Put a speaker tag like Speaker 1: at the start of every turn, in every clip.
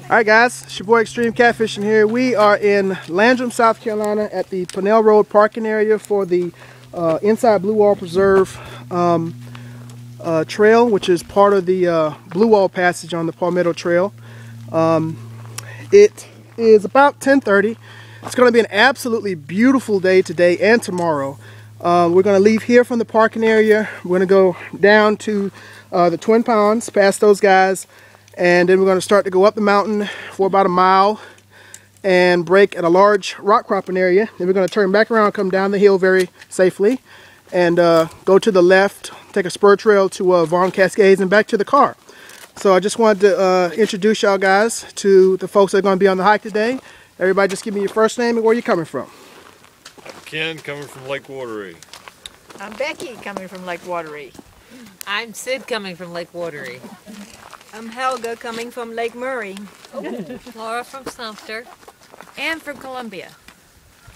Speaker 1: Alright guys, it's your boy XtremeKatfishn here. We are in Landrum, South Carolina at the Pennell Road parking area for the Inside Blue Wall Preserve trail, which is part of the Blue Wall Passage on the Palmetto Trail. It is about 10:30. It's going to be an absolutely beautiful day today and tomorrow. We're going to leave here from the parking area. We're going to go down to the Twin Ponds, past those guys, and then we're going to start to go up the mountain for about a mile and break at a large rock cropping area. Then we're going to turn back around, come down the hill very safely, and go to the left, take a spur trail to Vaughn Cascades and back to the car. So I just wanted to introduce y'all guys to the folks that are going to be on the hike today. Everybody just give me your first name and where you're coming from.
Speaker 2: Ken, coming from Lake Wateree.
Speaker 3: I'm Becky, coming from Lake Wateree.
Speaker 4: I'm Sid, coming from Lake Wateree.
Speaker 3: I'm Helga, coming from Lake Murray.
Speaker 4: Laura from Sumter.
Speaker 5: Ann from Columbia.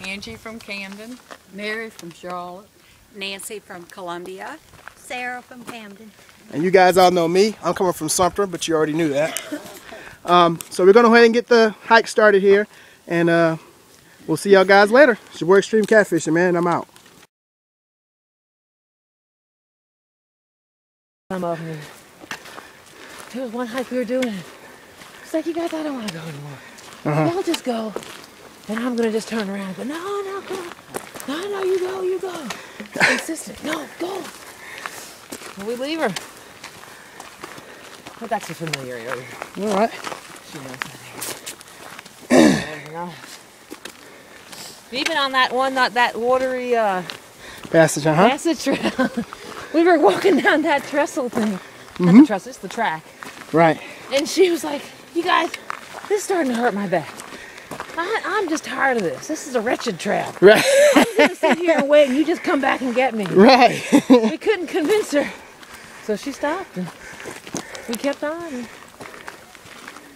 Speaker 6: Angie from Camden.
Speaker 7: Mary from Charlotte.
Speaker 5: Nancy from Columbia. Sarah from Camden.
Speaker 1: And you guys all know me. I'm coming from Sumter, but you already knew that. So we're going to go ahead and get the hike started here, and we'll see y'all guys later. It's your boy XtremeKatfishn, man. I'm out.
Speaker 4: There was one hike we were doing. It's like, you guys, I don't want to go anymore. Y'all just go, and I'm going to just turn around and go, no, come on. No, you go. Insistent. No, go. And we leave her. But that's a familiar area.
Speaker 1: All right.
Speaker 4: She knows that area. Even on that one, that watery
Speaker 1: Passage,
Speaker 4: passage trail, we were walking down that trestle thing. Not the trestle, it's the track.
Speaker 1: Right.
Speaker 4: And she was like, you guys, this is starting to hurt my back. I'm just tired of this. This is a wretched trail.
Speaker 1: Right.
Speaker 4: I'm going to sit here and wait and you just come back and get me.
Speaker 1: Right.
Speaker 4: We couldn't convince her. So she stopped and we kept on. And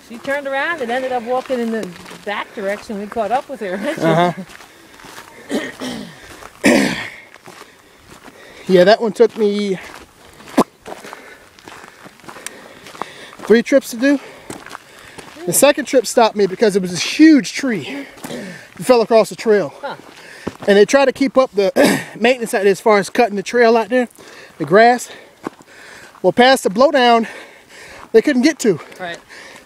Speaker 4: she turned around and ended up walking in the back direction. We caught up with her.
Speaker 1: Yeah, that one took me 3 trips to do. The second trip stopped me because it was this huge tree that fell across the trail. And they try to keep up the maintenance out there as far as cutting the trail out there, the grass. Well, past the blowdown, they couldn't get to.
Speaker 4: Right.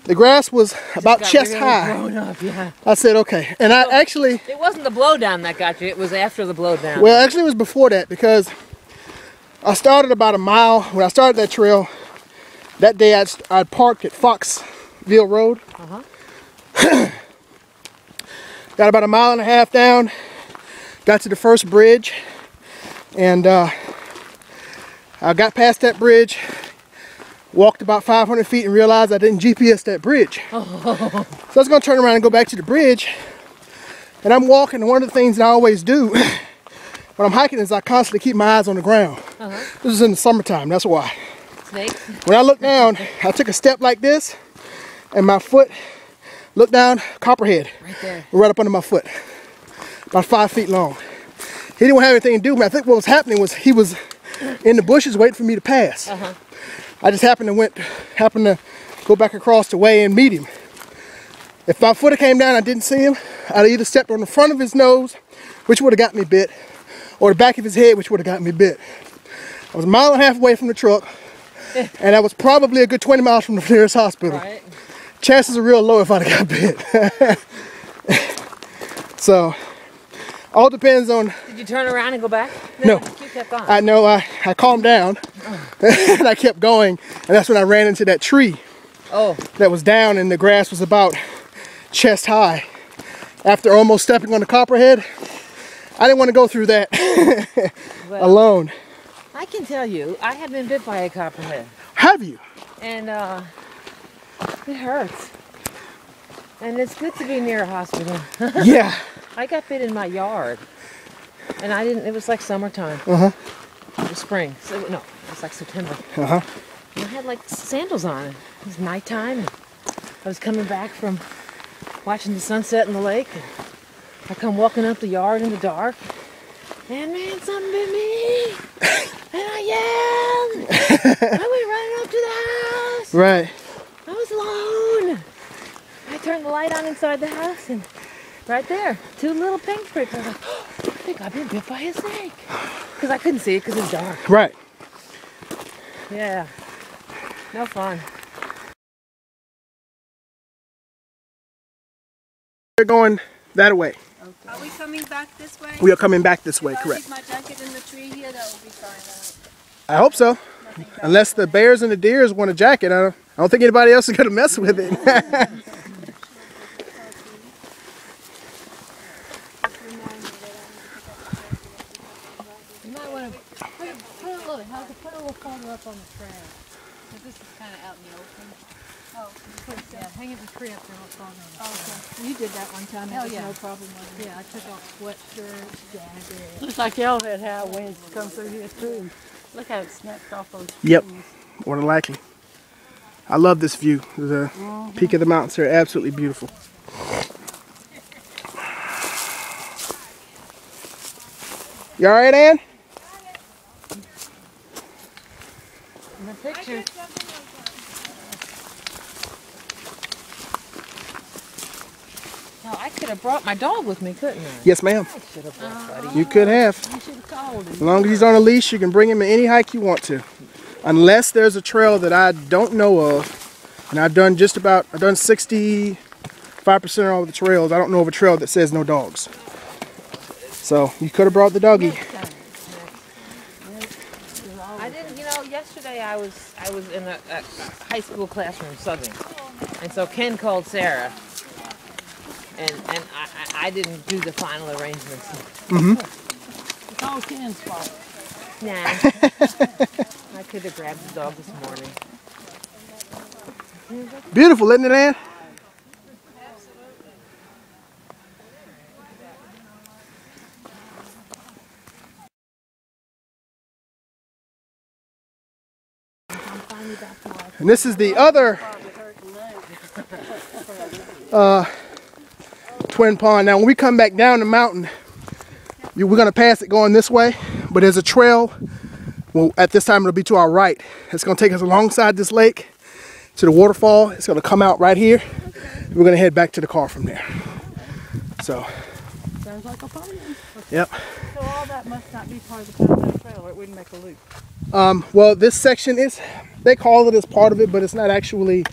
Speaker 1: The grass was about chest
Speaker 4: really
Speaker 1: high.
Speaker 4: grown up, yeah.
Speaker 1: I said, okay. And I actually...
Speaker 4: It wasn't the blowdown that got you, it was after the blowdown.
Speaker 1: Well, actually it was before that, because I started about a mile. When I started that trail, that day I'd parked at Foxville Road. Got about a mile and a half down, got to the first bridge, and I got past that bridge, walked about 500 feet and realized I didn't GPS that bridge. So I was going to turn around and go back to the bridge, and I'm walking, and one of the things that I always do when I'm hiking is I constantly keep my eyes on the ground. This is in the summertime, that's why.
Speaker 4: Snakes?
Speaker 1: When I looked down, I took a step like this, and my foot looked down, copperhead.
Speaker 4: Right there.
Speaker 1: Right up under my foot. About 5 feet long. He didn't have anything to do with me. I think what was happening was he was in the bushes waiting for me to pass. I just happened to go back across the way and meet him. If my foot had came down and I didn't see him, I'd have either stepped on the front of his nose, which would have got me bit, or the back of his head, which would have got me bit. I was a mile and a half away from the truck, and I was probably a good 20 miles from the nearest hospital.
Speaker 4: Right.
Speaker 1: Chances are real low if I'd have got bit. So, all depends on...
Speaker 4: Did you turn around and go back?
Speaker 1: No.
Speaker 4: You kept going.
Speaker 1: I know, I calmed down, and I kept going, and that's when I ran into that tree that was down, and the grass was about chest high. After almost stepping on the copperhead, I didn't want to go through that alone.
Speaker 4: I can tell you, I have been bit by a copperhead.
Speaker 1: Have you?
Speaker 4: And it hurts. And it's good to be near a hospital.
Speaker 1: Yeah.
Speaker 4: I got bit in my yard. And I didn't, it was like summertime. It was spring. So, no, it was like September. And I had like sandals on. It was nighttime. And I was coming back from watching the sunset in the lake. And I come walking up the yard in the dark. And man, something bit me. And I yelled. I went running up to the house.
Speaker 1: Right.
Speaker 4: I was alone. turned the light on inside the house, and right there, 2 little pink pricks. I was like, oh, I think I've been bit by a snake. Because I couldn't see it because it's dark.
Speaker 1: Right.
Speaker 4: Yeah. No fun.
Speaker 1: We're going that way.
Speaker 5: Are we coming back this way?
Speaker 1: We are coming back this way,
Speaker 5: If I
Speaker 1: correct.
Speaker 5: leave my jacket in the tree here, that will be fine.
Speaker 1: I hope so. Unless the bears and the deers want a jacket, I don't think anybody else is going to mess with it.
Speaker 7: You might want to put a little farther up on the trail. Because this is kind of out in the open. Oh, yeah, hang it in the tree up there a little farther.
Speaker 3: Okay. You did that one time.
Speaker 7: Hell
Speaker 3: There was
Speaker 7: yeah.
Speaker 3: no problem with it.
Speaker 7: Yeah, I took off sweatshirts, jacket.
Speaker 8: Looks like y'all had high winds come through here too. Look how it snapped off those trees.
Speaker 1: Yep, more than likely. I love this view. The peak of the mountains are absolutely beautiful. You all right, Ann?
Speaker 4: In the picture. Now, I could have brought my dog with me, couldn't I?
Speaker 1: Yes, ma'am.
Speaker 4: I should have brought Buddy.
Speaker 1: You could have.
Speaker 7: You should have called him.
Speaker 1: As long as he's on a leash, you can bring him in any hike you want to. Unless there's a trail that I don't know of, and I've done 65% of all the trails. I don't know of a trail that says no dogs. So you could have brought the doggy.
Speaker 4: I didn't, you know, yesterday I was in a high school classroom subbing. And so Ken called Sarah. And I didn't do the final arrangements.
Speaker 8: It's all Ken's fault.
Speaker 4: Nah. I could have grabbed the dog this morning.
Speaker 1: Beautiful, isn't it, Ann? And this is the other twin pond. Now when we come back down the mountain, we're going to pass it going this way, but there's a trail. Well, at this time it'll be to our right. It's going to take us alongside this lake to the waterfall. It's going to come out right here. We're going to head back to the car from there. So.
Speaker 8: Sounds like a plan.
Speaker 1: Yep.
Speaker 8: So all that must not be part of the Continental Trail, or it wouldn't make a loop.
Speaker 1: Well, this section is, they call it as part of it, but it's not actually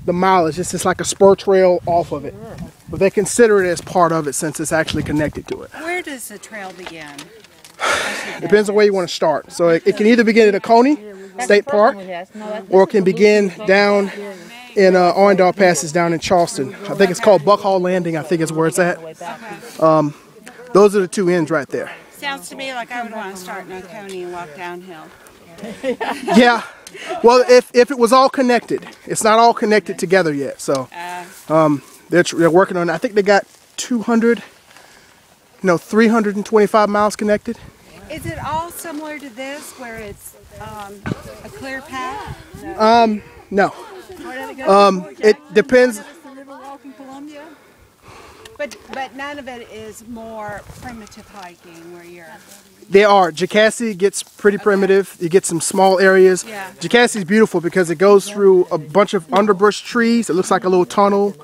Speaker 1: the mileage. It's just like a spur trail off of it. But they consider it as part of it since it's actually connected to it.
Speaker 5: Where does the trail begin?
Speaker 1: Depends on where you want to start. So it can either begin at Oconee State Park, or it can begin down in Orndale Passes down in Charleston. I think it's called Buckhall Landing, I think is where it's at. Those are the two ends right there.
Speaker 5: Sounds to me like I would want to start in Oconee and walk downhill.
Speaker 1: Yeah. Well, if it was all connected, it's not all connected together yet. So they're working on it. I think they got 325 miles connected.
Speaker 5: Is it all similar to this, where it's a clear path?
Speaker 1: No. It depends.
Speaker 5: But none of it is more primitive hiking where you're...
Speaker 1: They are. Jocassee gets pretty primitive. You get some small areas.
Speaker 5: Yeah.
Speaker 1: Jocassee is beautiful because it goes through a bunch of underbrush trees. It looks like a little tunnel.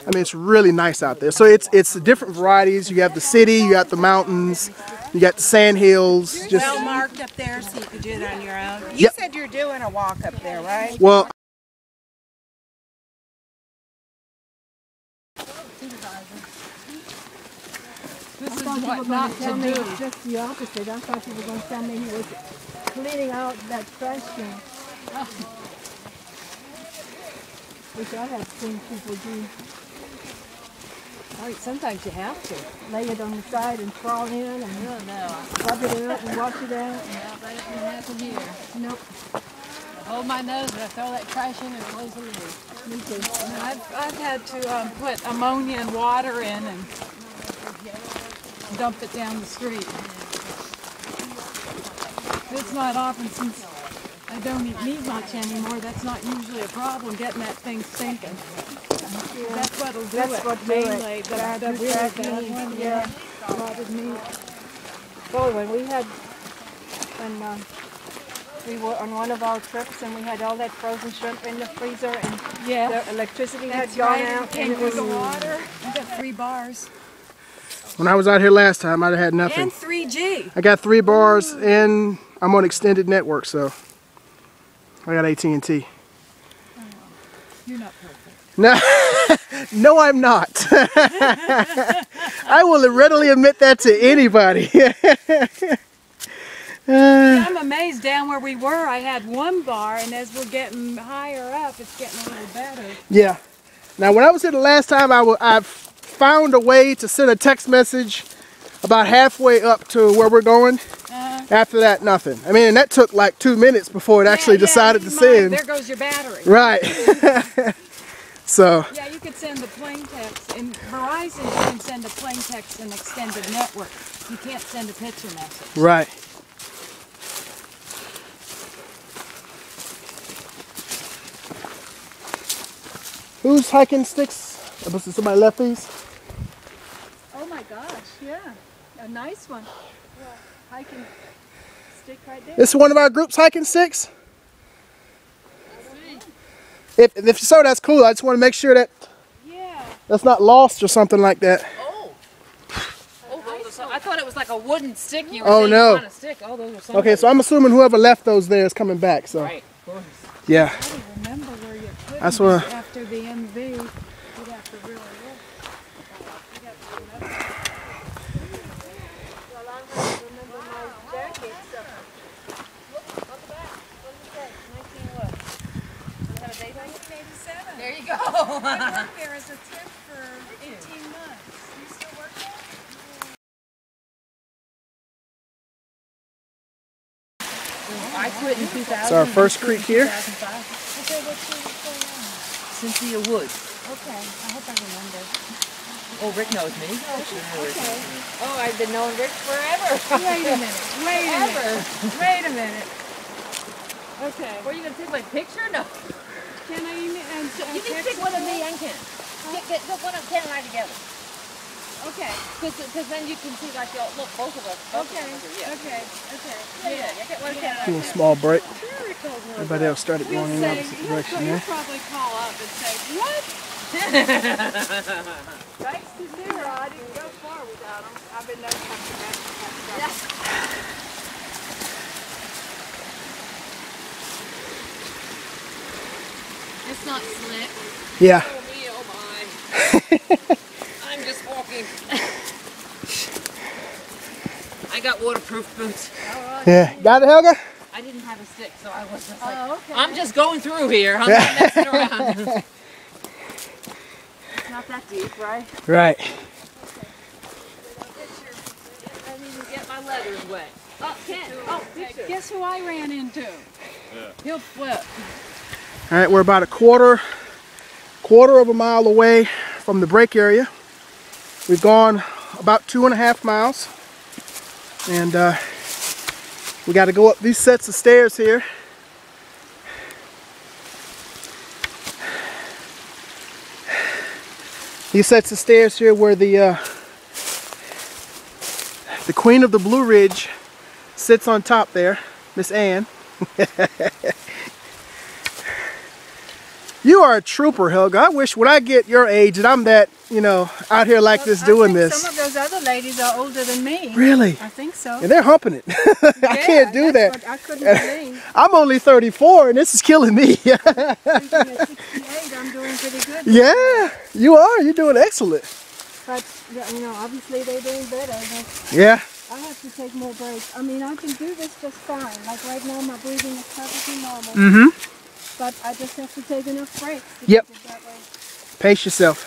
Speaker 1: I mean, it's really nice out there. So it's the different varieties. You have the city, you got the mountains, you got the sand hills. Just
Speaker 5: Well marked up there so you could do it on your own. You said you're doing a walk up there, right?
Speaker 1: well.
Speaker 7: This is what not to do. Just the opposite. I thought you were going to tell me he was cleaning out that trash can. Which I have seen people do.
Speaker 4: Oh, sometimes you have to.
Speaker 7: Lay it on the side and crawl in and rub it out and wash it out.
Speaker 8: Yeah, that didn't happen here.
Speaker 7: Nope.
Speaker 8: I hold my nose and I throw that trash in and close the lid.
Speaker 7: Me too.
Speaker 6: I've had to put ammonia and water in and dump it down the street. It's not often since I don't need much anymore. That's not usually a problem getting that thing sinking. That's what'll do
Speaker 7: That's
Speaker 6: it
Speaker 7: what do
Speaker 6: mainly.
Speaker 7: it.
Speaker 6: The
Speaker 7: Bad
Speaker 6: really bad
Speaker 7: meat.
Speaker 6: one,
Speaker 7: Yeah. Bothered me. Boy, when we had,
Speaker 3: We were on one of our trips and we had all that frozen shrimp in the freezer and
Speaker 6: Yeah.
Speaker 3: the electricity
Speaker 6: That's
Speaker 3: had gone
Speaker 6: right.
Speaker 3: out.
Speaker 6: Came through the water. You got 3 bars.
Speaker 1: When I was out here last time, I had nothing.
Speaker 6: And 3G.
Speaker 1: I got 3 bars and I'm on extended network, so I got AT&T.
Speaker 6: You're not perfect.
Speaker 1: No, no, I'm not. I will readily admit that to anybody.
Speaker 6: I'm amazed down where we were, I had 1 bar, and as we're getting higher up, it's getting a little better.
Speaker 1: Yeah. Now, when I was here the last time, I found a way to send a text message about halfway up to where we're going. After that, nothing. I mean, and that took like 2 minutes before it actually decided to send.
Speaker 6: There goes your battery.
Speaker 1: Right. So.
Speaker 6: Yeah, you could send the plain text. In Verizon, you can send a plain text and extended network. You can't send a picture message.
Speaker 1: Right. Who's hiking sticks? Somebody left these?
Speaker 3: Oh my gosh, yeah. A nice one. Yeah. Hiking stick right there.
Speaker 1: This is one of our group's hiking sticks? If so, that's cool. I just want to make sure that that's not lost or something like that.
Speaker 4: Oh, I thought it was like a wooden stick. You were
Speaker 1: Oh,
Speaker 4: saying
Speaker 1: no.
Speaker 4: you want a stick. Oh, those are
Speaker 1: Okay, so I'm assuming whoever left those there is coming back. So
Speaker 4: right.
Speaker 1: yeah,
Speaker 6: I don't remember where you put
Speaker 1: that's
Speaker 6: them
Speaker 1: what.
Speaker 6: after the MV. You'd have to really look. You'd have to remember.
Speaker 3: Well, I'm going to remember my jacket. So.
Speaker 4: Look on the back. What does it say? 19 what? You have a date on it?
Speaker 6: 1987.
Speaker 4: There you go.
Speaker 6: I worked there as a temp for 18 months. You still work there?
Speaker 4: I quit in 2000.
Speaker 1: It's our first creek here.
Speaker 4: 2005.
Speaker 6: Okay, what's going on?
Speaker 4: Cynthia Woods.
Speaker 6: Okay, I hope I remember.
Speaker 4: Oh, Rick knows me.
Speaker 6: Okay.
Speaker 4: Oh, I've been knowing Rick forever.
Speaker 6: Wait a minute. Wait a minute. Wait a minute. Okay.
Speaker 4: Were you going to take my picture? No.
Speaker 6: Can I email and
Speaker 4: You can take one of me and Ken. Get one of Ken and I together.
Speaker 6: Okay.
Speaker 4: Because then you can see, like, look, both of us.
Speaker 6: Okay.
Speaker 4: Yeah.
Speaker 6: Okay.
Speaker 4: Yeah. Get one of Ken and I.
Speaker 1: Do a small break.
Speaker 6: Very cool.
Speaker 1: Everybody else started going in the opposite direction
Speaker 6: He'll
Speaker 1: there.
Speaker 6: probably call up and say, what?
Speaker 3: Thanks to Zero, I didn't go far without them. I've been there since
Speaker 7: It's not slick.
Speaker 1: Yeah.
Speaker 4: Oh, me, oh, my. I'm just walking. I got waterproof boots.
Speaker 1: Yeah. Got it, Helga?
Speaker 4: I didn't have a stick, so I was just like,
Speaker 3: okay.
Speaker 4: I'm just going through here. I'm not messing around.
Speaker 3: It's not that deep, right?
Speaker 1: Right.
Speaker 4: I didn't even get my leathers wet. Oh, Ken. Oh, picture.
Speaker 6: Guess who I ran into?
Speaker 2: Yeah.
Speaker 6: He'll flip.
Speaker 1: All right, we're about a quarter of a mile away from the break area. We've gone about 2.5 miles, and we got to go up these sets of stairs here. These sets of stairs here where the Queen of the Blue Ridge sits on top there, Miss Ann. You are a trooper, Helga. I wish when I get your age and I'm that, you know, out here like this doing this.
Speaker 3: Some of those other ladies are older than me.
Speaker 1: Really?
Speaker 3: I think so.
Speaker 1: And they're humping it. I can't do that.
Speaker 3: What I couldn't believe.
Speaker 1: I'm only 34 and this is killing me.
Speaker 3: Thinking at 68, I'm doing pretty good.
Speaker 1: Yeah, you are. You're doing excellent.
Speaker 3: But, you know, obviously they're doing better. But
Speaker 1: Yeah.
Speaker 3: I have to take more breaks. I mean, I can do this just fine. Like right now, my breathing is perfectly normal.
Speaker 1: Mm-hmm.
Speaker 3: But I just have to take enough breaks to
Speaker 1: Yep.
Speaker 3: keep it that way.
Speaker 1: Pace yourself.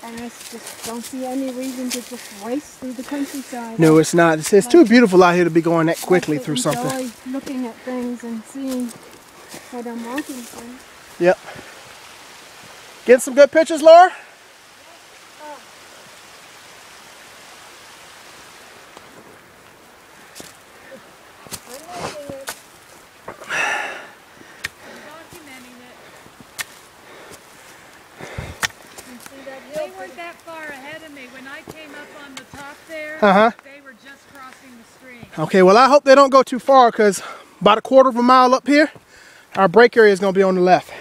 Speaker 3: And I just don't see any reason to just race through the countryside.
Speaker 1: No, it's not. It's too beautiful out here to be going that quickly through something.
Speaker 3: I enjoy looking at things and seeing what I'm walking through.
Speaker 1: Yep. Getting some good pictures, Laura?
Speaker 6: Documenting it. They weren't that far ahead of me. When I came up on the top there,
Speaker 1: Uh-huh.
Speaker 6: they were just crossing the stream.
Speaker 1: Okay, well I hope they don't go too far because about a quarter of a mile up here, our break area is going to be on the left.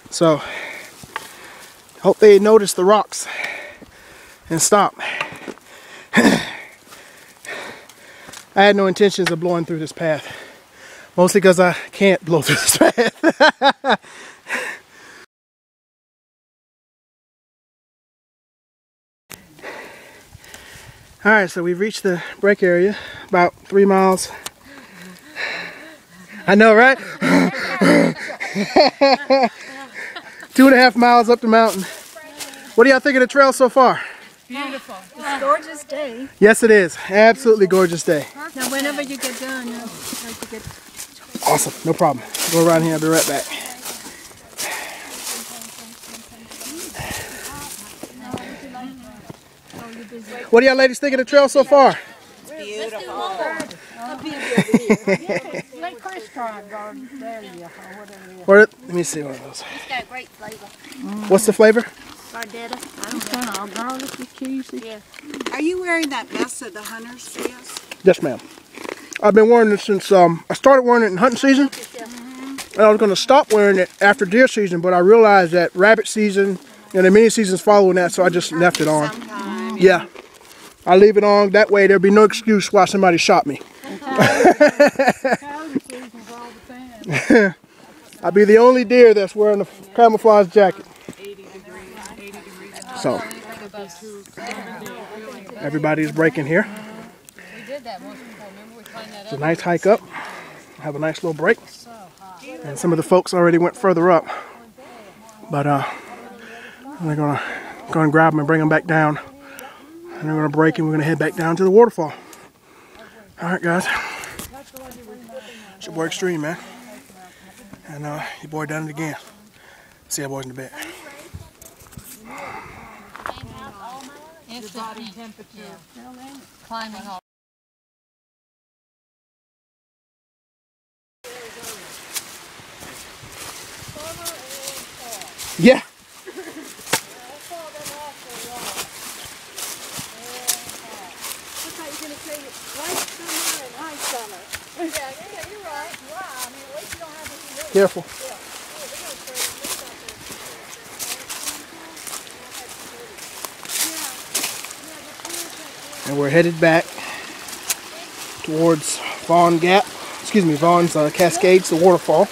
Speaker 1: So, hope they notice the rocks and stop. I had no intentions of blowing through this path. Mostly because I can't blow through this path. Alright, so we've reached the break area, about 3 miles. I know, right? 2.5 miles up the mountain. What do y'all think of the trail so far?
Speaker 3: Beautiful. It's a gorgeous day.
Speaker 1: Yes, it is. Absolutely gorgeous day.
Speaker 3: Now, whenever you get done, I'd like to get...
Speaker 1: Awesome. No problem. Go around here. I'll be right back. What do y'all ladies think of the trail so far?
Speaker 8: Like crisscross garden, there you are, whatever.
Speaker 1: Let me see one of those.
Speaker 7: It's got great flavor.
Speaker 1: What's the flavor?
Speaker 7: Gardetta.
Speaker 5: Are you wearing that vest that the hunters see us?
Speaker 1: Yes, ma'am. I've been wearing it since I started wearing it in hunting season. And I was going to stop wearing it after deer season, but I realized that rabbit season and the many seasons following that, so I just left it on. Yeah. I leave it on. That way there'll be no excuse why somebody shot me. I'll be the only deer that's wearing a camouflage jacket. So, everybody's breaking here. It's a nice hike up. Have a nice little break. And some of the folks already went further up. But they're going to go and grab them and bring them back down. And they're going to break and we're going to head back down to the waterfall. Alright guys. It's your boy Extreme, man. And your boy done it again. See you boys in a bit.
Speaker 6: Body temperature.
Speaker 7: Climbing all.
Speaker 1: Yeah. Careful. And we're headed back towards Vaughn's Cascades, the waterfall.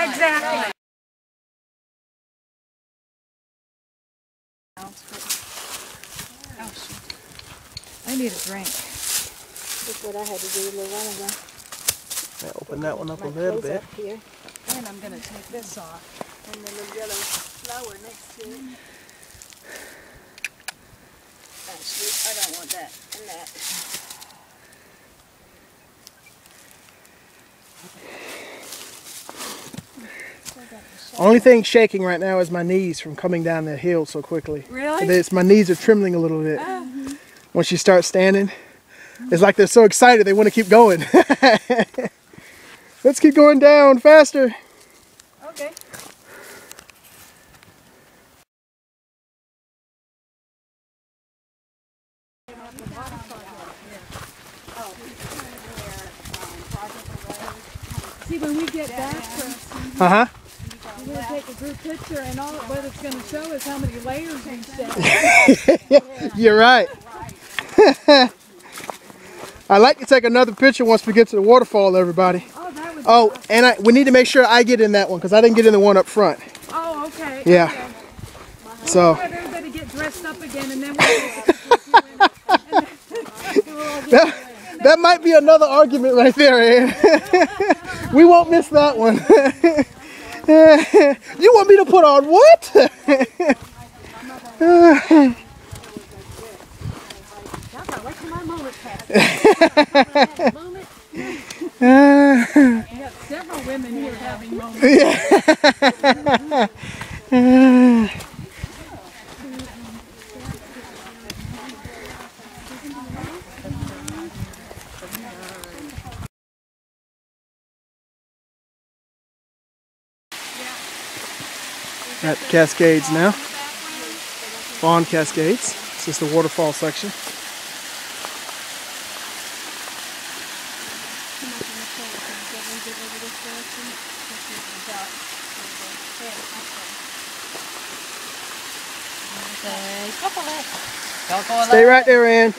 Speaker 5: Exactly.
Speaker 6: I need a drink.
Speaker 3: That's what I had to do a little while ago.
Speaker 1: Open that one up a little bit.
Speaker 3: Here.
Speaker 6: And I'm going to take this off.
Speaker 3: And the little yellow flower next to it. Actually, I don't want that and that.
Speaker 1: Only thing shaking right now is my knees from coming down the hill so quickly.
Speaker 6: Really?
Speaker 1: My knees are trembling a little bit. Once you start standing, it's like they're so excited they want to keep going. Let's keep going down faster.
Speaker 6: Okay. See, when we get back from, we're going to take a group picture, and all what it's going to show is how many layers we set.
Speaker 1: You're right. I'd like to take another picture once we get to the waterfall, everybody.
Speaker 6: Oh, that would be
Speaker 1: and we need to make sure I get in that one because I didn't get in the one up front.
Speaker 6: Oh, okay.
Speaker 1: Yeah.
Speaker 6: Okay.
Speaker 1: So
Speaker 6: Have everybody get dressed up again, and then we'll
Speaker 1: that might be another argument right there, Ann. We won't miss that one. You want me to put on what?
Speaker 6: We have several women here having moments.
Speaker 1: at the Cascades now. Fawn Cascades. This is the waterfall section. Stay right there, Ann.